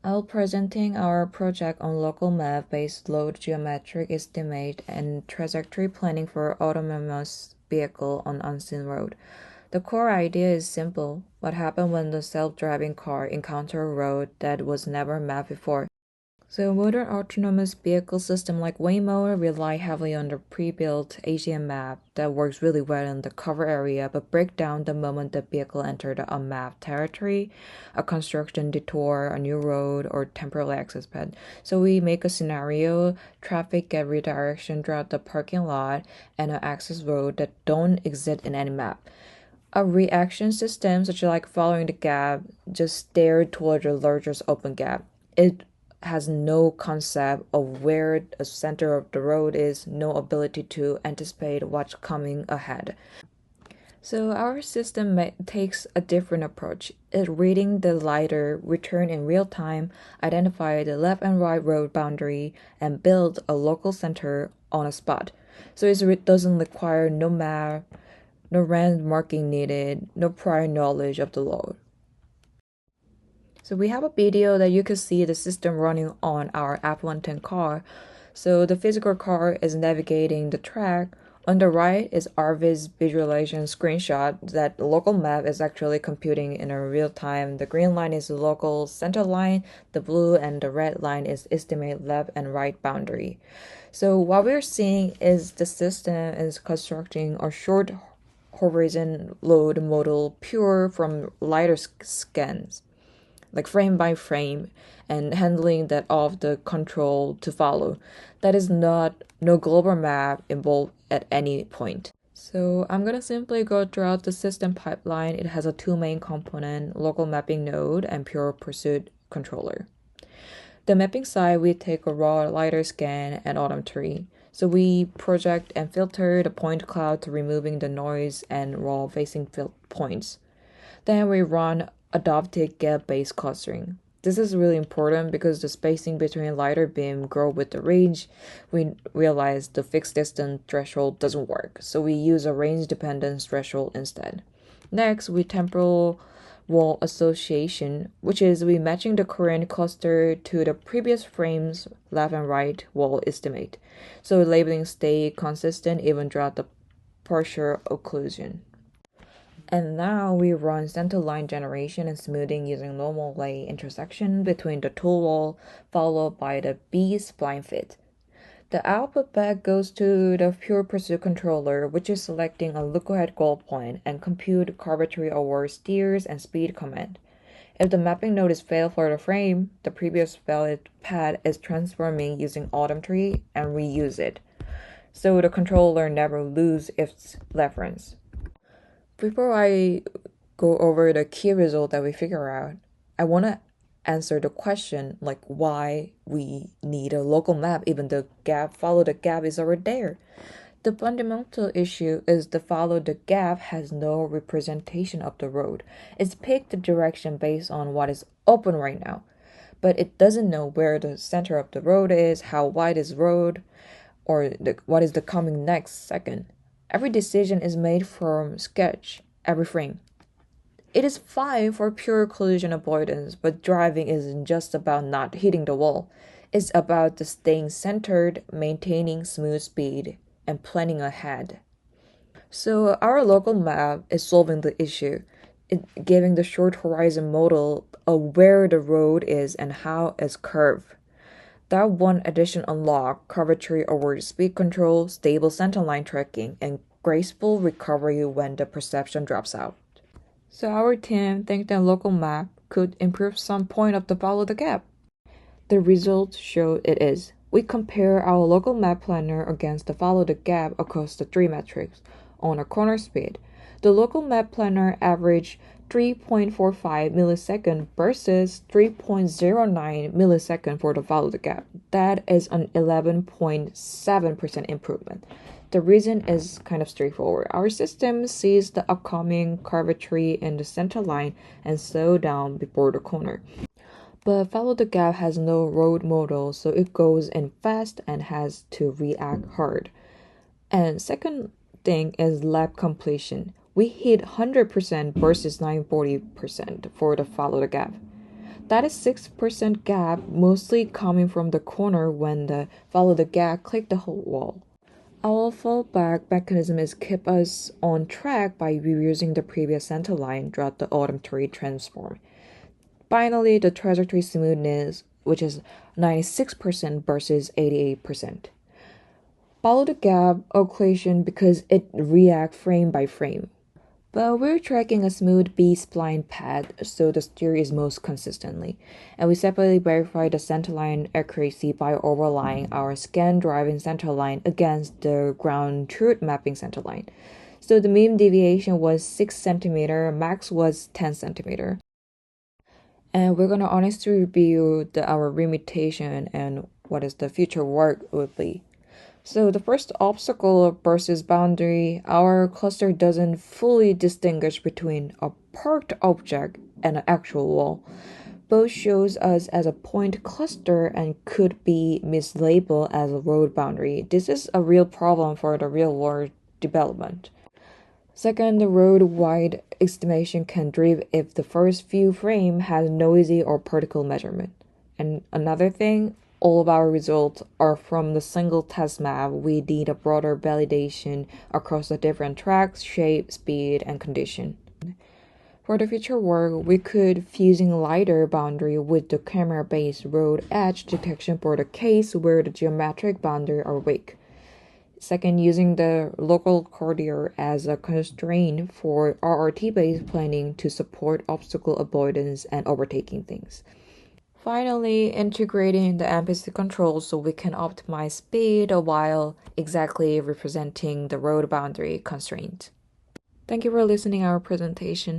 I'll presenting our project on local map-based load geometric estimate and trajectory planning for autonomous vehicle on unseen road. The core idea is simple. What happens when the self-driving car encounter a road that was never mapped before? So modern autonomous vehicle systems like Waymo rely heavily on the pre-built AGM map that works really well in the cover area but break down the moment the vehicle enters the unmapped territory, a construction detour, a new road, or temporary access pad. So we make a scenario, traffic get redirection throughout the parking lot and an access road that don't exist in any map. A reaction system, such like following the gap, just stare toward the largest open gap. It has no concept of where the center of the road is, no ability to anticipate what's coming ahead. So our system takes a different approach. It reading the LiDAR, return in real time, identify the left and right road boundary, and build a local center on a spot. So it doesn't require no map, no random marking needed, no prior knowledge of the load. So we have a video that you can see the system running on our F-110 car. So the physical car is navigating the track. On the right is RV's visualization screenshot that the local map is actually computing in a real time. The green line is the local center line, the blue and the red line is estimate left and right boundary. So what we're seeing is the system is constructing a short horizon load model pure from LiDAR scans, like frame by frame, and handling that of the control to follow. That is not no global map involved at any point. So I'm gonna simply go throughout the system pipeline. It has a two main component, local mapping node and pure pursuit controller. The mapping side, we take a raw LiDAR scan and odometry. So we project and filter the point cloud to removing the noise and raw facing points. Then we run adaptive gap-based clustering. This is really important because the spacing between LiDAR beam grow with the range. We realize the fixed distance threshold doesn't work, so we use a range dependence threshold instead. Next, we temporal wall association, which is we matching the current cluster to the previous frame's left and right wall estimate. So labeling stay consistent even throughout the partial occlusion. And now we run center line generation and smoothing using normal lay intersection between the tool wall, followed by the B-spline fit. The output back goes to the pure pursuit controller, which is selecting a look-ahead goal point and compute arbitrary over steers and speed command. If the mapping node is failed for the frame, the previous valid pad is transforming using odometry and reuse it, so the controller never loses its reference. Before I go over the key result that we figure out, I want to answer the question like why we need a local map even the follow the gap is already there. The fundamental issue is the follow the gap has no representation of the road. It's picked the direction based on what is open right now, but it doesn't know where the center of the road is, how wide is road, or what is the coming next second. Every decision is made from sketch, every frame. It is fine for pure collision avoidance, but driving isn't just about not hitting the wall. It's about the staying centered, maintaining smooth speed, and planning ahead. So our local map is solving the issue. Giving the short horizon model of where the road is and how it's curved. That one addition unlock curvature over speed control, stable centerline tracking, and graceful recovery when the perception drops out. So our team thinks that local map could improve some point of the follow the gap. The results show it is. We compare our local map planner against the follow the gap across the three metrics. On a corner speed, the local map planner averaged 3.45 millisecond versus 3.09 millisecond for the follow the gap. That is an 11.7% improvement. The reason is kind of straightforward. Our system sees the upcoming curvature in the center line and slow down before the corner. But follow the gap has no road model, so it goes in fast and has to react hard. And second thing is lap completion. We hit 100% versus 940% for the follow the gap. That is 6% gap, mostly coming from the corner when the follow the gap click the whole wall. Our fallback mechanism is keep us on track by reusing the previous center line throughout the autumn tree transform. Finally, the trajectory smoothness, which is 96% versus 88%. Follow the gap occlusion because it reacts frame by frame. But we're tracking a smooth B-spline path, so the steer is most consistently. And we separately verify the centerline accuracy by overlaying our scan driving centerline against the ground truth mapping centerline. So the mean deviation was 6 centimeter, max was 10 centimeter. And we're gonna honestly review our limitation and what is the future work would be. So the first obstacle versus boundary, our cluster doesn't fully distinguish between a parked object and an actual wall. Both shows us as a point cluster and could be mislabeled as a road boundary. This is a real problem for the real world development. Second, the road wide estimation can drift if the first few frame has noisy or particle measurement. And another thing, all of our results are from the single test map. We need a broader validation across the different tracks, shape, speed, and condition. For the future work, we could fusing LiDAR boundary with the camera-based road edge detection for the case where the geometric boundary are weak. Second, using the local corridor as a constraint for RRT-based planning to support obstacle avoidance and overtaking things. Finally, integrating the MPC controls so we can optimize speed while exactly representing the road boundary constraint. Thank you for listening to our presentation.